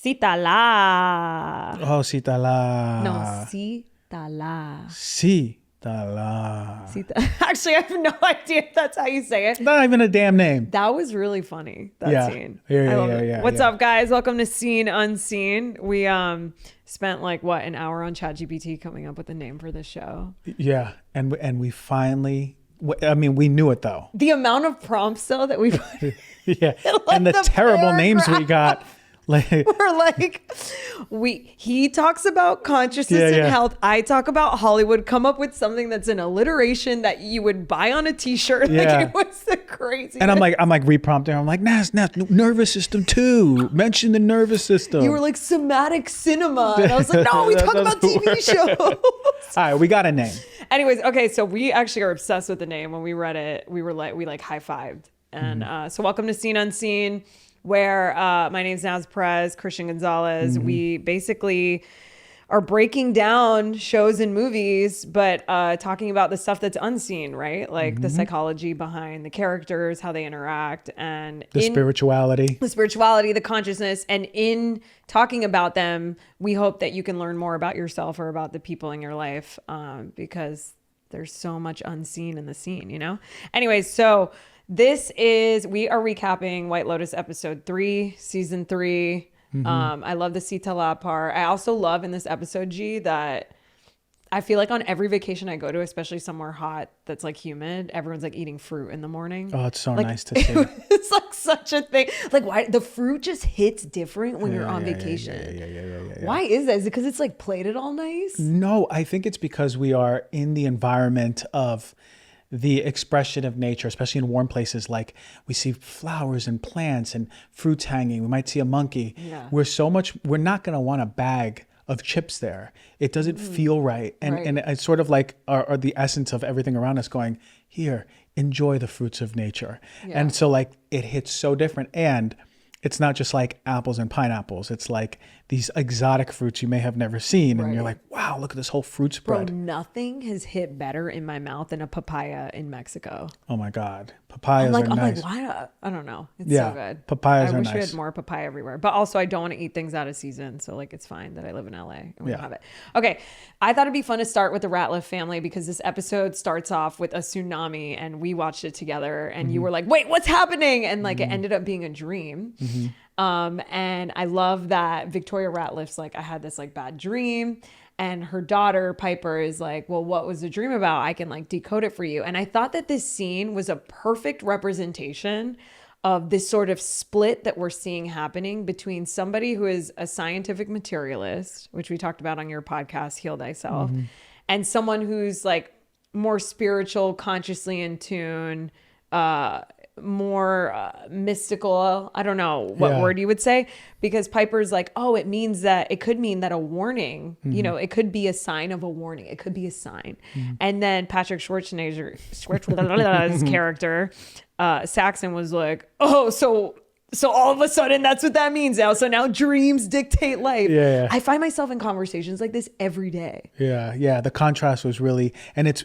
Citala. Oh, Citala. No, Citala. Citala. Actually, I have no idea if that's how you say it. Not even a damn name. That was really funny, that scene. Yeah. What's up, guys? Welcome to Seen Unseen. We spent an hour on ChatGPT coming up with a name for this show. Yeah, and we finally... we knew it though. The amount of prompts though that we put yeah, and the terrible names we got. He talks about consciousness and health. I talk about Hollywood. Come up with something that's an alliteration that you would buy on a T-shirt. Yeah. It was the crazy. And I'm reprompting. I'm like, Nas, nervous system too. Mention the nervous system. You were like somatic cinema, and I was like, no, we talk about TV shows. All right, we got a name. Anyways, okay, so we actually are obsessed with the name. When we read it, we high-fived. And so welcome to Seen Unseen, where my name's Naz Perez, Christian Gonzalez. We basically are breaking down shows and movies, but talking about the stuff that's unseen, right? Like the psychology behind the characters, how they interact, and the spirituality, the consciousness. And in talking about them, we hope that you can learn more about yourself or about the people in your life, because there's so much unseen in the scene, you know? Anyways, so we are recapping White Lotus episode 3, season 3. I love the Citala part. I also love in this episode, G, that I feel like on every vacation I go to, especially somewhere hot that's like humid, everyone's like eating fruit in the morning. Oh, it's so nice to see. It's like such a thing. Like, why the fruit just hits different when you're on vacation. Yeah. Why is that? Is it because it's like plated all nice? No, I think it's because we are in the environment of the expression of nature, especially in warm places. Like we see flowers and plants and fruits hanging. We might see a monkey. Yeah. We're not going to want a bag of chips there. It doesn't feel right. And it's sort of like are the essence of everything around us going, here, enjoy the fruits of nature. Yeah. And so like it hits so different. And it's not just like apples and pineapples. It's like these exotic fruits you may have never seen. And you're like, wow, look at this whole fruit spread. Bro, nothing has hit better in my mouth than a papaya in Mexico. Oh my God. Papayas are nice. I'm like, why? I don't know. It's so good. Papayas are nice. I wish we had more papaya everywhere. But also I don't want to eat things out of season. So like it's fine that I live in LA and we don't have it. Okay. I thought it'd be fun to start with the Ratliffe family because this episode starts off with a tsunami and we watched it together and you were like, wait, what's happening? And like it ended up being a dream. And I love that Victoria Ratliffe's like, I had this like bad dream, and her daughter Piper is like, well, what was the dream about? I can like decode it for you. And I thought that this scene was a perfect representation of this sort of split that we're seeing happening between somebody who is a scientific materialist, which we talked about on your podcast, Heal Thyself, and someone who's like more spiritual, consciously in tune, more mystical. I don't know what word you would say, because Piper's like, oh, it could mean that a warning, you know, it could be a sign of a warning. It could be a sign. And then Patrick Schwarzenegger's character, Saxon, was like, oh, so all of a sudden that's what that means now. So now dreams dictate life. Yeah. I find myself in conversations like this every day. Yeah. The contrast was really, and it's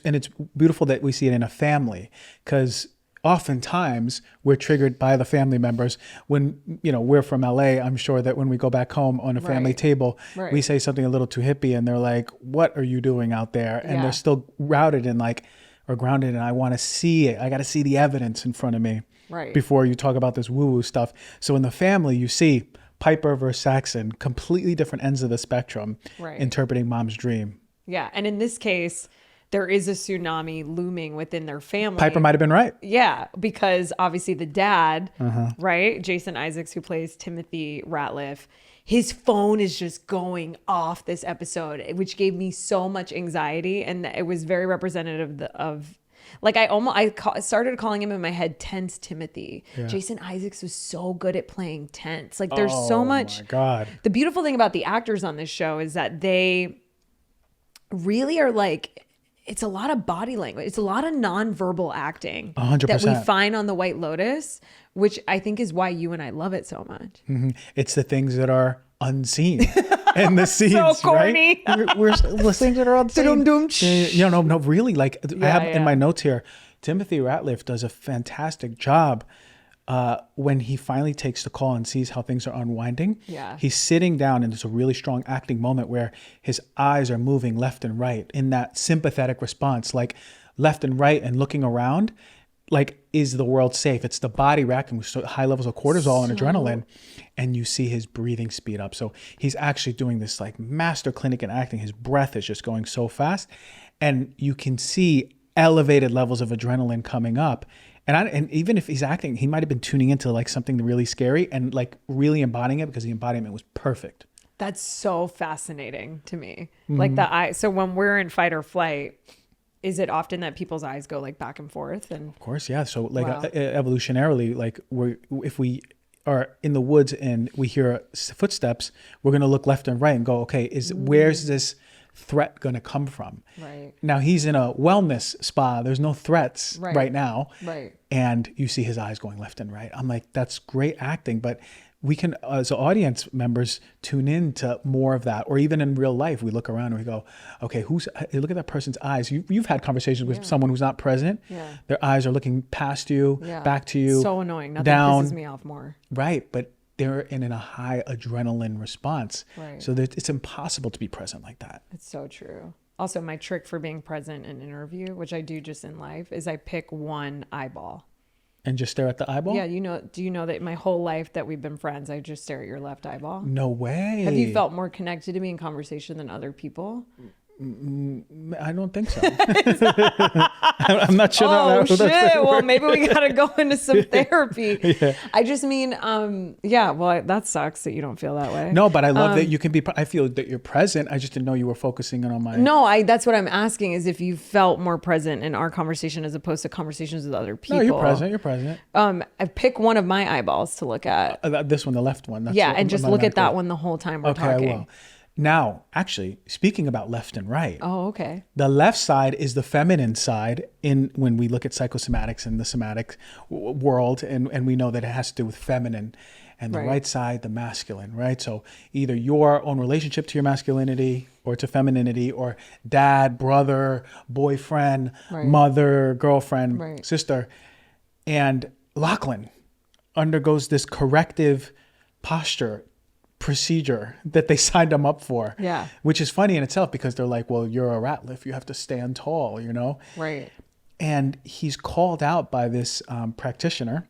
beautiful that we see it in a family, because oftentimes we're triggered by the family members. When, you know, we're from LA, I'm sure that when we go back home on a family table, we say something a little too hippie and they're like, what are you doing out there? And they're still grounded in I want to see it. I got to see the evidence in front of me before you talk about this woo-woo stuff. So in the family, you see Piper versus Saxon, completely different ends of the spectrum, interpreting mom's dream. Yeah. And in this case, there is a tsunami looming within their family. Piper might have been right. Yeah, because obviously the dad, right? Jason Isaacs, who plays Timothy Ratliffe, his phone is just going off this episode, which gave me so much anxiety. And it was very representative of like, I started calling him in my head Tense Timothy. Yeah. Jason Isaacs was so good at playing tense. Like there's so much. Oh my God. The beautiful thing about the actors on this show is that they really are like, it's a lot of body language. It's a lot of nonverbal acting 100%. that we find on the White Lotus, which I think is why you and I love it so much. It's the things that are unseen and the scenes, so corny. Right? We're the things that are unseen. No, really. Like I have in my notes here, Timothy Ratliffe does a fantastic job when he finally takes the call and sees how things are unwinding, Yeah. he's sitting down, and there's a really strong acting moment where his eyes are moving left and right in that sympathetic response, like left and right and looking around, like, is the world safe? It's the body reacting with so high levels of cortisol and adrenaline, and you see his breathing speed up. So he's actually doing this like master clinic in acting. His breath is just going so fast, and you can see elevated levels of adrenaline coming up. And even if he's acting, he might have been tuning into like something really scary and like really embodying it, because the embodiment was perfect. That's so fascinating to me. Like so when we're in fight or flight, is it often that people's eyes go like back and forth? And of course, yeah. So like Wow. Evolutionarily, like if we are in the woods and we hear footsteps, we're going to look left and right and go, okay, where's this threat going to come from? Right. Now he's in a wellness spa. There's no threats right now. Right. And you see his eyes going left and right. I'm like, that's great acting, but we can, as audience members, tune in to more of that. Or even in real life, we look around and we go, okay, look at that person's eyes. You've had conversations with someone who's not present. Yeah. Their eyes are looking past you, back to you. So annoying. Nothing down. pisses me off more. Right. But they're in a high adrenaline response. Right. So that it's impossible to be present like that. It's so true. Also, my trick for being present in an interview, which I do just in life, is I pick one eyeball. And just stare at the eyeball? Yeah, do you know that my whole life that we've been friends, I just stare at your left eyeball? No way. Have you felt more connected to me in conversation than other people? I don't think so. I'm not sure. Oh shit! Well, maybe we gotta go into some therapy. Yeah. I just mean, yeah. Well, that sucks that you don't feel that way. No, but I love that you can be. I feel that you're present. I just didn't know you were focusing on my. No, that's what I'm asking, is if you felt more present in our conversation as opposed to conversations with other people. No, you're present. You're present. I pick one of my eyeballs to look at. This one, the left one. That's Yeah, and just look at that one the whole time we're talking. I will. Now, actually, speaking about left and right. Oh, okay. The left side is the feminine side when we look at psychosomatics and the somatic world, and we know that it has to do with feminine, and the right side, the masculine, right? So either your own relationship to your masculinity or to femininity, or dad, brother, boyfriend, mother, girlfriend, sister. And Lochlan undergoes this corrective posture procedure that they signed him up for. Yeah. Which is funny in itself, because they're like, well, you're a Ratliff, you have to stand tall, you know? Right. And he's called out by this practitioner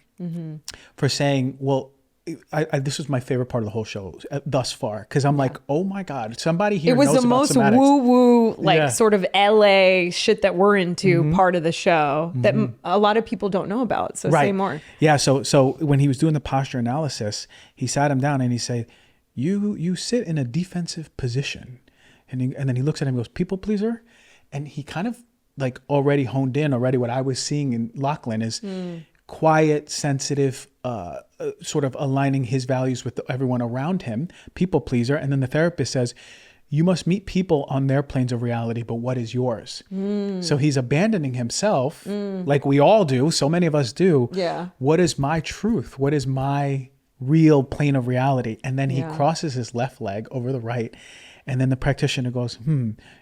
for saying, well, this was my favorite part of the whole show thus far, because I'm like, oh my God, somebody here knows about somatics. It was the most woo-woo, like sort of LA shit that we're into part of the show that a lot of people don't know about. So say more. Yeah. So when he was doing the posture analysis, he sat him down and he said, you sit in a defensive position. And then he looks at him and goes, people pleaser. And he kind of like already honed in already what I was seeing in Lochlan is quiet, sensitive, sort of aligning his values with everyone around him, people pleaser. And then the therapist says, you must meet people on their planes of reality, but what is yours? So he's abandoning himself like we all do. So many of us do. Yeah. What is my truth? What is my real plane of reality? And then he crosses his left leg over the right. And then the practitioner goes,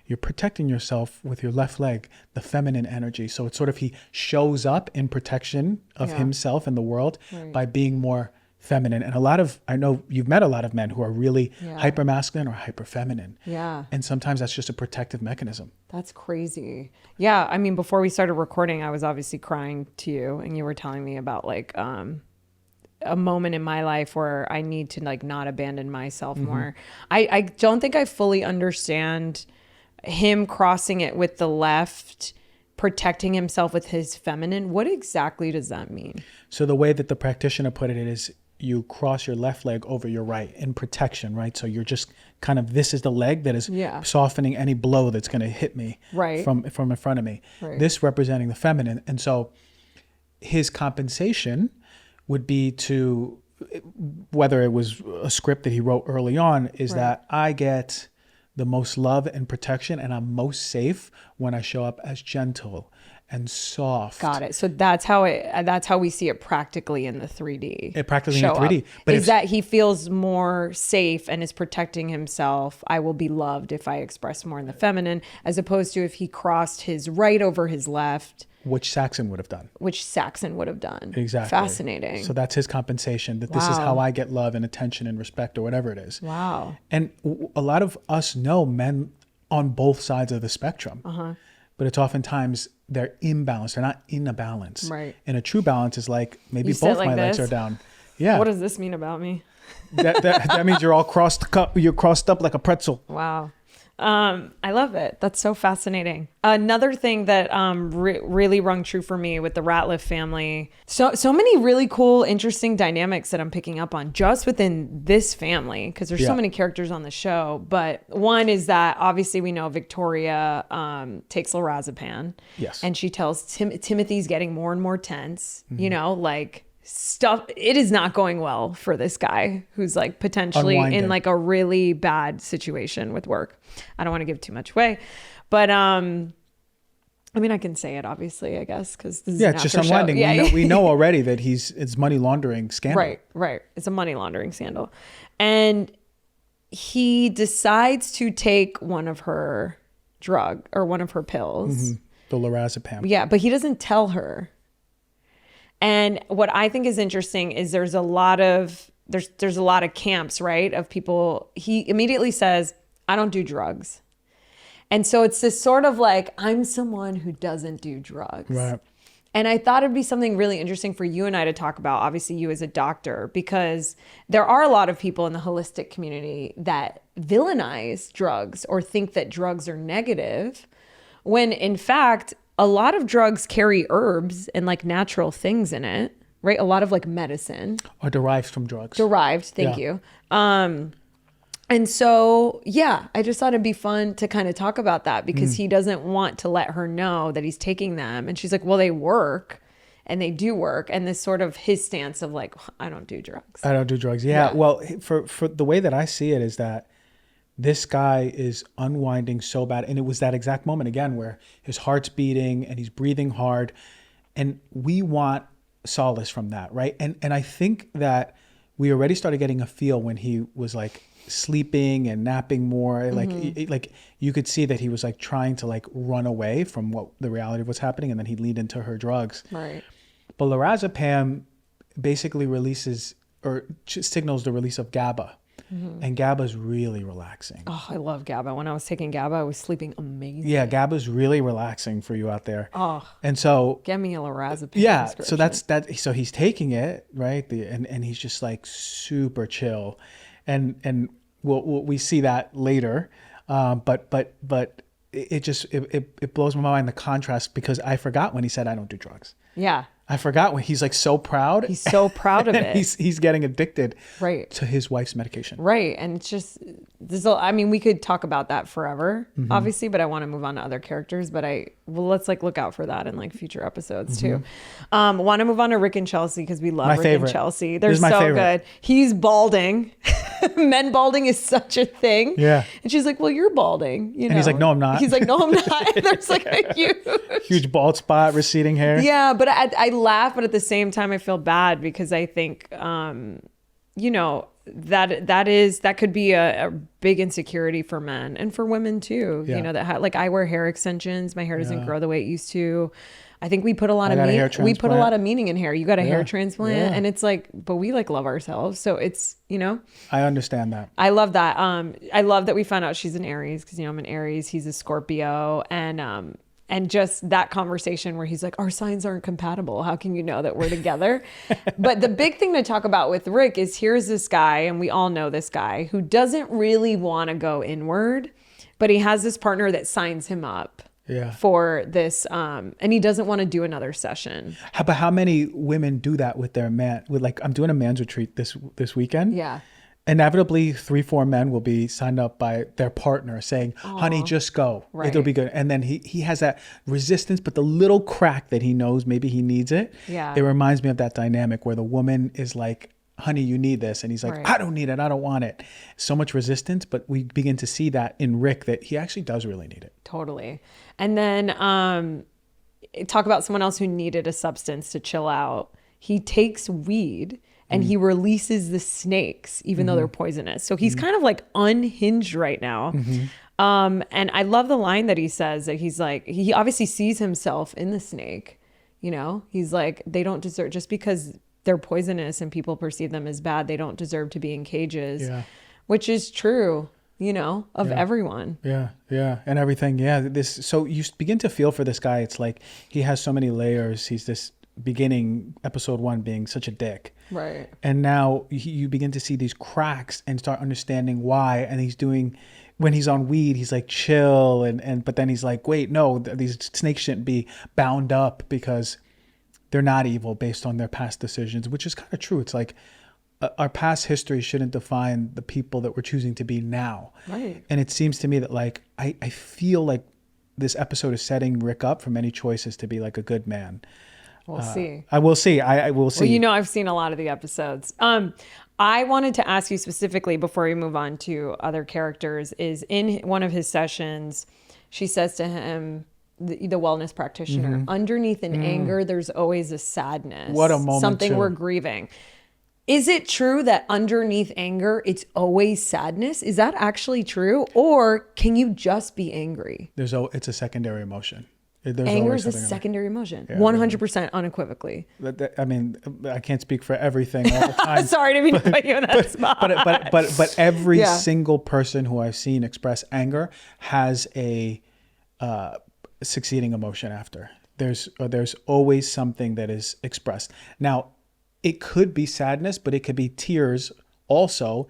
you're protecting yourself with your left leg, the feminine energy. So it's sort of, he shows up in protection of himself and the world by being more feminine. And I know you've met a lot of men who are really hyper masculine or hyper feminine. Yeah. And sometimes that's just a protective mechanism. That's crazy. Yeah. I mean, before we started recording, I was obviously crying to you, and you were telling me about like, a moment in my life where I need to like not abandon myself more. I don't think I fully understand him crossing it with the left, protecting himself with his feminine. What exactly does that mean? So the way that the practitioner put it is, you cross your left leg over your right in protection, right? So you're just kind of, this is the leg that is softening any blow that's going to hit me from in front of me. This representing the feminine. And so his compensation would be to, whether it was a script that he wrote early on, is that I get the most love and protection, and I'm most safe when I show up as gentle and soft. Got it. So that's how we see it practically in the 3D. Practically in the 3D. But is that he feels more safe and is protecting himself. I will be loved if I express more in the feminine, as opposed to if he crossed his right over his left. which Saxon would have done. Exactly. Fascinating. So that's his compensation, that this is how I get love and attention and respect or whatever it is. Wow. And a lot of us know men on both sides of the spectrum, but it's oftentimes they're imbalanced. They're not in a balance. Right. And a true balance is like, maybe You both sit like my legs this? are down. Yeah. What does this mean about me? That means you're all you're crossed up like a pretzel. Wow. I love it. That's so fascinating. Another thing that really rung true for me with the Ratliffe family. So many really cool, interesting dynamics that I'm picking up on just within this family, because there's so many characters on the show. But one is that obviously we know Victoria takes Larazapan. Yes. And she tells Timothy's getting more and more tense, you know, like stuff. It is not going well for this guy who's like potentially in like a really bad situation with work. I don't want to give too much away, but I mean, I can say it obviously, I guess, because this is it's just unwinding. Yeah. We know already that it's money laundering scandal. Right. It's a money laundering scandal, and he decides to take one of her pills, The Lorazepam. Yeah, but he doesn't tell her. And what I think is interesting is there's a lot of camps, right, of people. He immediately says, I don't do drugs. And so it's this sort of like, I'm someone who doesn't do drugs. Right. And I thought it'd be something really interesting for you and I to talk about, obviously you as a doctor, because there are a lot of people in the holistic community that villainize drugs or think that drugs are negative, when in fact, a lot of drugs carry herbs and like natural things in it, right? A lot of like medicine. Or derived from drugs. Thank you. And so, yeah, I just thought it'd be fun to kind of talk about that, because he doesn't want to let her know that he's taking them. And she's like, well, they work, and they do work. And this sort of his stance of like, I don't do drugs. Yeah. Well, for the way that I see it is that this guy is unwinding so bad. And it was that exact moment again where his heart's beating and he's breathing hard. And we want solace from that, right? And I think that we already started getting a feel when he was like sleeping and napping more. Like you could see that he was like trying to like run away from what the reality of what's happening, and then he'd lead into her drugs. Right. But Lorazepam basically releases or signals the release of Gaba. And GABA's really relaxing. Oh, I love GABA. When I was taking GABA, I was sleeping amazing. Yeah, GABA's really relaxing for you out there. Oh. And so get me a Lorazepam. Yeah, so that's that. So he's taking it, right? And he's just like super chill, and we see that later. But it blows my mind, the contrast, because I forgot when he said I don't do drugs. Yeah. I forgot when he's like so proud. He's so proud of it. He's getting addicted right to his wife's medication. Right. And it's just, I mean, we could talk about that forever, obviously, but I want to move on to other characters. But let's like look out for that in like future episodes too. Want to move on to Rick and Chelsea, because we love Rick and Chelsea. They're so good. He's balding. Men balding is such a thing. Yeah. And she's like, well, you're balding. You know? And he's like, no, I'm not. He's like, no, I'm not. There's like a huge bald spot, receding hair. Yeah. But I laugh, but at the same time, I feel bad, because I think, you know, that could be a big insecurity for men and for women too. Yeah. You know, like I wear hair extensions. My hair doesn't grow the way it used to. I think we put a lot of meaning in hair. You got a hair transplant, and it's like, but we like love ourselves. So it's, you know, I understand that. I love that. I love that we found out she's an Aries, because, you know, I'm an Aries. He's a Scorpio. And just that conversation where he's like, our signs aren't compatible. How can you know that we're together? But the big thing to talk about with Rick is, here's this guy, and we all know this guy, who doesn't really want to go inward, but he has this partner that signs him up for this, and he doesn't want to do another session. But how many women do that with their man? With like, I'm doing a man's retreat this weekend. Yeah. Inevitably 3-4 men will be signed up by their partner saying, honey, just go. Right. It'll be good. And then he has that resistance, but the little crack that he knows maybe he needs it. Yeah. It reminds me of that dynamic where the woman is like, honey, you need this. And he's like, I don't need it. I don't want it. So much resistance. But we begin to see that in Rick, that he actually does really need it. Totally. And then talk about someone else who needed a substance to chill out. He takes weed. And he releases the snakes, even though they're poisonous. So he's kind of like unhinged right now. And I love the line that he says, that he's like, he obviously sees himself in the snake, you know, he's like, they don't deserve, just because they're poisonous and people perceive them as bad, they don't deserve to be in cages, which is true, you know, of everyone. Yeah. And everything. Yeah. So you begin to feel for this guy. It's like, he has so many layers. He's this beginning, episode 1, being such a dick. Right. And now you begin to see these cracks and start understanding why. And he's doing, when he's on weed, he's like chill. But then he's like, wait, no, these snakes shouldn't be bound up because they're not evil based on their past decisions, which is kind of true. It's like, our past history shouldn't define the people that we're choosing to be now. Right. And it seems to me that like, I feel like this episode is setting Rick up for many choices to be like a good man. We'll see. I will see. I will see. Well, you know, I've seen a lot of the episodes. I wanted to ask you specifically before we move on to other characters, is in one of his sessions, she says to him, the wellness practitioner, underneath an anger, there's always a sadness. What a moment. Something we're grieving. Is it true that underneath anger, it's always sadness? Is that actually true? Or can you just be angry? It's a secondary emotion. Anger is a secondary emotion. 100% unequivocally. I mean, I can't speak for everything all the time. Sorry to be put you in that spot. But every single person who I've seen express anger has a succeeding emotion after. There's always something that is expressed. Now, it could be sadness, but it could be tears also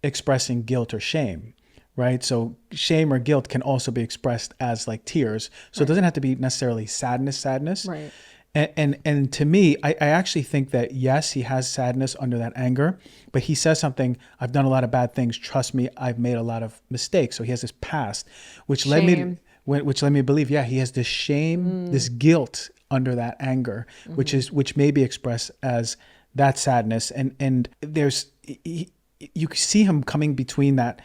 expressing guilt or shame, right? So shame or guilt can also be expressed as like tears. So it doesn't have to be necessarily sadness. Right. And to me, I actually think that yes, he has sadness under that anger, but he says something, I've done a lot of bad things. Trust me, I've made a lot of mistakes. So he has this past, which led me to believe, he has this shame, this guilt under that anger, which may be expressed as that sadness. And there's, you see him coming between that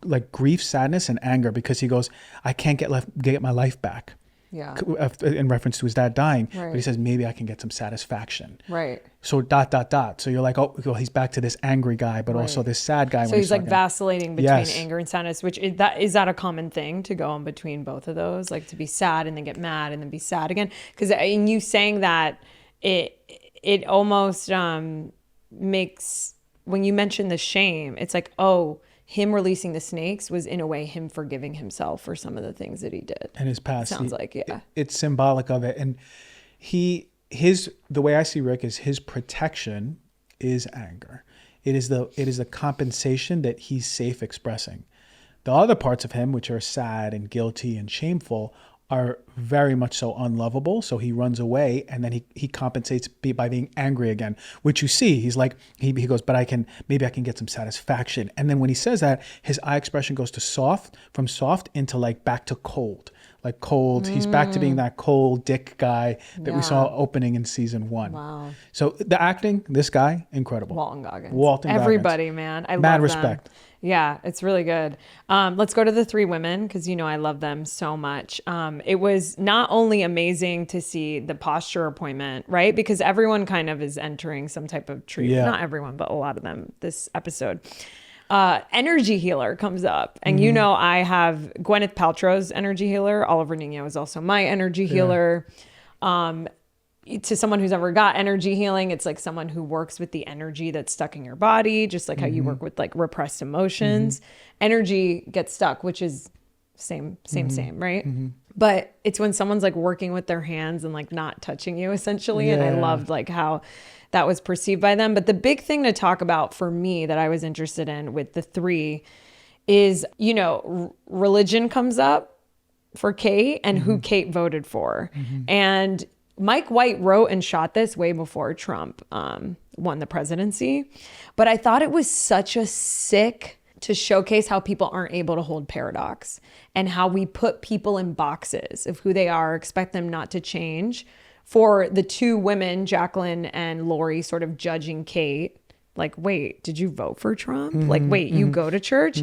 like grief, sadness, and anger, because he goes, I can't get my life back. Yeah. In reference to his dad dying. Right. But he says, maybe I can get some satisfaction. Right. So ... So you're like, oh, well, he's back to this angry guy, but also this sad guy. So he's like vacillating between anger and sadness, which is that a common thing, to go in between both of those? Like to be sad and then get mad and then be sad again? Because in you saying that, it almost makes, when you mention the shame, it's like, oh, him releasing the snakes was in a way him forgiving himself for some of the things that he did. And his past. Sounds like, it's symbolic of it. And the way I see Rick is his protection is anger. It is the compensation that he's safe expressing. The other parts of him, which are sad and guilty and shameful, are very much so unlovable. So he runs away, and then he compensates by being angry again, which you see, he's like, he goes, but maybe I can get some satisfaction. And then when he says that, his eye expression goes to from soft into like back to cold, like cold. He's back to being that cold dick guy that we saw opening in season 1. Wow. So the acting, this guy, incredible. Walton Goggins. Everybody, man. I mad love respect. Them. Yeah, it's really good. Let's go to the 3 women, because you know I love them so much. It was not only amazing to see the posture appointment, right? Because everyone kind of is entering some type of treatment. Not everyone, but a lot of them this episode. Energy healer comes up. And you know I have Gwyneth Paltrow's energy healer. Oliver Nino is also my energy healer. To someone who's ever got energy healing, it's like someone who works with the energy that's stuck in your body, just like how you work with like repressed emotions. Energy gets stuck, which is same, right? But it's when someone's like working with their hands and like not touching you essentially. And I loved like how that was perceived by them. But the big thing to talk about for me that I was interested in with the 3 is, you know, religion comes up for Kate and who Kate voted for. And Mike White wrote and shot this way before Trump won the presidency. But I thought it was such a sick to showcase how people aren't able to hold paradox and how we put people in boxes of who they are, expect them not to change. For the 2 women, Jacqueline and Lori, sort of judging Kate, like, wait, did you vote for Trump? Like, wait, you go to church?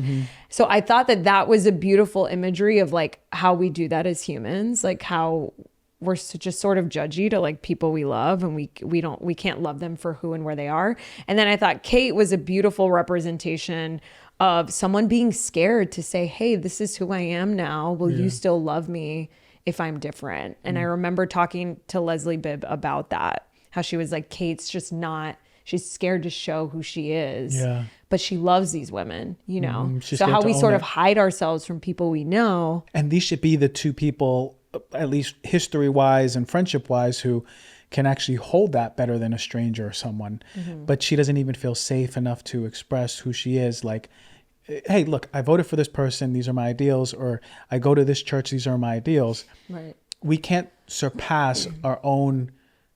So I thought that was a beautiful imagery of like how we do that as humans, like how we're just sort of judgy to like people we love, and we can't love them for who and where they are. And then I thought Kate was a beautiful representation of someone being scared to say, hey, this is who I am now. Will you still love me if I'm different? And I remember talking to Leslie Bibb about that, how she was like, Kate's just not, she's scared to show who she is, but she loves these women, you know? So how we sort of hide ourselves from people we know. And these should be the two people, at least history-wise and friendship-wise, who can actually hold that better than a stranger or someone. But she doesn't even feel safe enough to express who she is. Like, hey, look, I voted for this person. These are my ideals. Or I go to this church. These are my ideals. Right. We can't surpass our own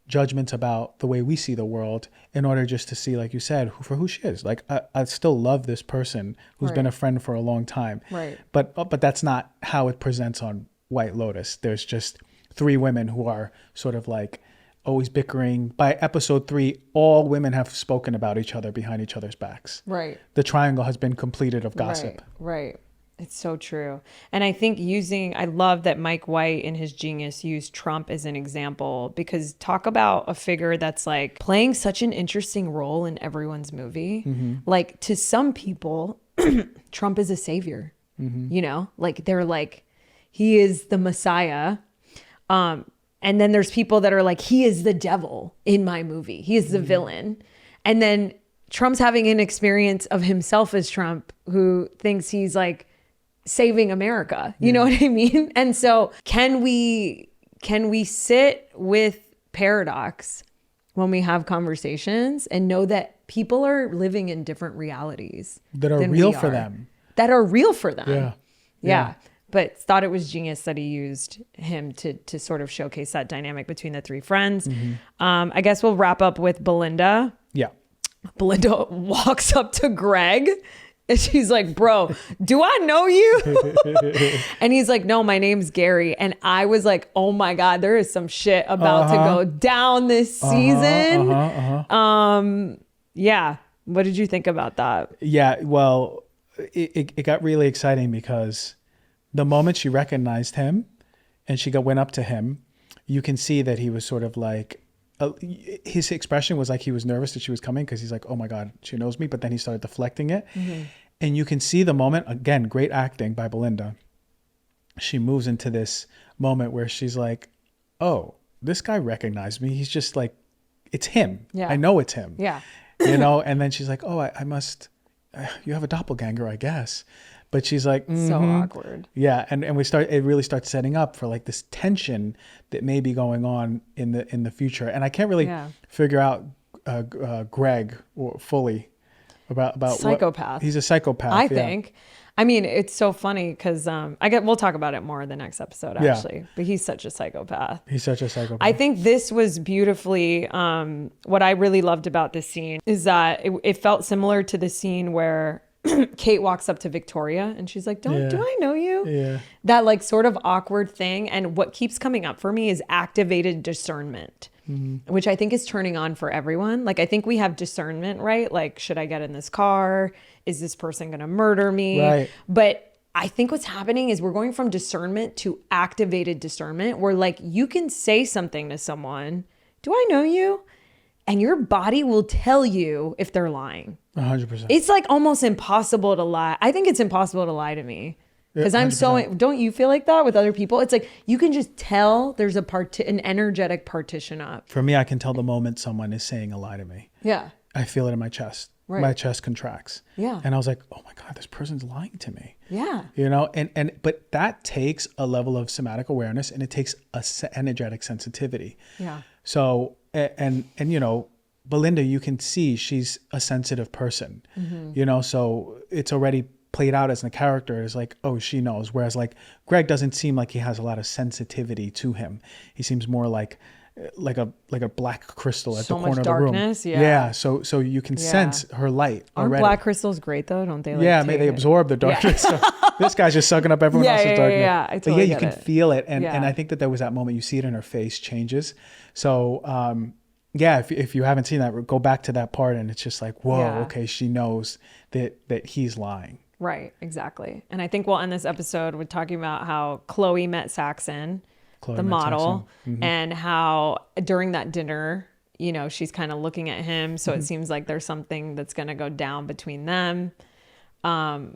judgments about the way we see the world in order just to see, like you said, for who she is. Like, I still love this person who's been a friend for a long time. Right. But that's not how it presents on White Lotus. There's just three women who are sort of like always bickering. By episode 3, all women have spoken about each other behind each other's backs. Right. The triangle has been completed of gossip. Right. It's so true. And I think I love that Mike White in his genius used Trump as an example, because talk about a figure that's like playing such an interesting role in everyone's movie. Like, to some people, Trump is a savior, you know, like they're like, he is the Messiah. And then there's people that are like, he is the devil in my movie. He is the villain. And then Trump's having an experience of himself as Trump, who thinks he's like saving America. You know what I mean? And so can we sit with paradox when we have conversations and know that people are living in different realities that are real for them. That are real for them. Yeah. But thought it was genius that he used him to sort of showcase that dynamic between the three friends. I guess we'll wrap up with Belinda. Yeah. Belinda walks up to Greg and she's like, bro, do I know you? And he's like, no, my name's Gary. And I was like, oh my God, there is some shit about to go down this season. Yeah. What did you think about that? Yeah. Well, it got really exciting because the moment she recognized him and she went up to him, you can see that he was sort of like, his expression was like he was nervous that she was coming, because he's like, oh my God, she knows me. But then he started deflecting it. And you can see the moment, again, great acting by Belinda. She moves into this moment where she's like, oh, this guy recognized me. He's just like, it's him. I know it's him. You know, and then she's like, oh, I must, you have a doppelganger, I guess. But she's like, so awkward. Yeah. And it really starts setting up for like this tension that may be going on in the future. And I can't really figure out Greg fully about psychopath. He's a psychopath. I think. I mean, it's so funny because we'll talk about it more in the next episode, actually. But he's such a psychopath. I think this was beautifully, what I really loved about this scene is that it felt similar to the scene where Kate walks up to Victoria and she's like, do I know you? Yeah. That like sort of awkward thing. And what keeps coming up for me is activated discernment, which I think is turning on for everyone. Like, I think we have discernment, right? Like, should I get in this car? Is this person going to murder me? Right. But I think what's happening is we're going from discernment to activated discernment, where like you can say something to someone, do I know you? And your body will tell you if they're lying. 100%. It's like almost impossible to lie. I think it's impossible to lie to me because I'm 100%. Don't you feel like that with other people? It's like you can just tell there's an energetic partition up. For me, I can tell the moment someone is saying a lie to me. Yeah. I feel it in my chest. Right. My chest contracts. Yeah. And I was like, oh my God, this person's lying to me. Yeah. You know, but that takes a level of somatic awareness, and it takes energetic sensitivity. Yeah. So, and you know, Belinda, you can see she's a sensitive person, you know, so it's already played out as a character. It's like, oh, she knows. Whereas like Greg doesn't seem like he has a lot of sensitivity to him. He seems more like a black crystal at the corner of the room. Yeah. So you can sense her light already. Aren't black crystals great though? Don't they? They absorb the darkness. So this guy's just sucking up everyone else's darkness. Yeah. I totally you can feel it. And I think that there was that moment, you see it in her face changes. So, if you haven't seen that, go back to that part, and it's just like, whoa, okay, she knows that he's lying. Right, exactly. And I think we'll end this episode with talking about how Chloe met Saxon, the model, and how during that dinner, you know, she's kind of looking at him. So it seems like there's something that's going to go down between them.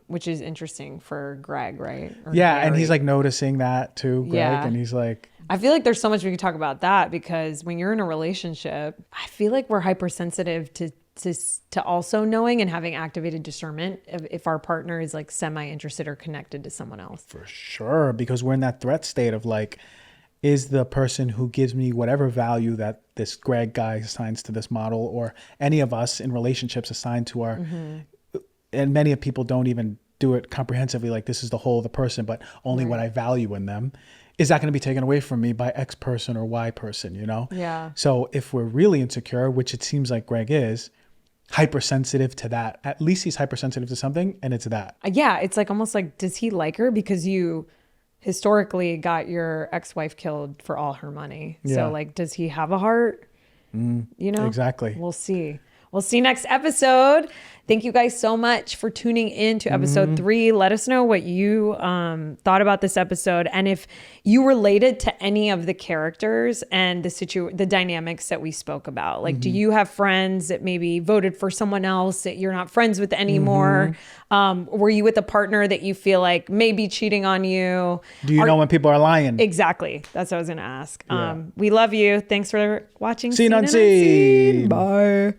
which is interesting for Greg, right? Or yeah, and Gary. he's like noticing that too, Greg, Yeah. and he's like, I feel like there's so much we could talk about that, because when you're in a relationship, I feel like we're hypersensitive to also knowing and having activated discernment if our partner is like semi-interested or connected to someone else. for sure, because we're in that threat state of like, is the person who gives me whatever value that this Greg guy assigns to this model, or any of us in relationships assigned to our, and many of people don't even do it comprehensively, like this is the whole of the person, but only what I value in them. Is that going to be taken away from me by X person or Y person, you know? Yeah. So if we're really insecure, which it seems like Greg is, hypersensitive to that, at least he's hypersensitive to something, and it's that. Yeah, it's like almost like, does he like her because you historically got your ex-wife killed for all her money? Yeah. So like, does he have a heart? You know? Exactly. We'll see. We'll see next episode. Thank you guys so much for tuning in to episode 3. Let us know what you thought about this episode, and if you related to any of the characters and the dynamics that we spoke about. Like, do you have friends that maybe voted for someone else that you're not friends with anymore? Were you with a partner that you feel like may be cheating on you? Do you know when people are lying? Exactly. That's what I was going to ask. Yeah. We love you. Thanks for watching. Seen Unseen. Bye.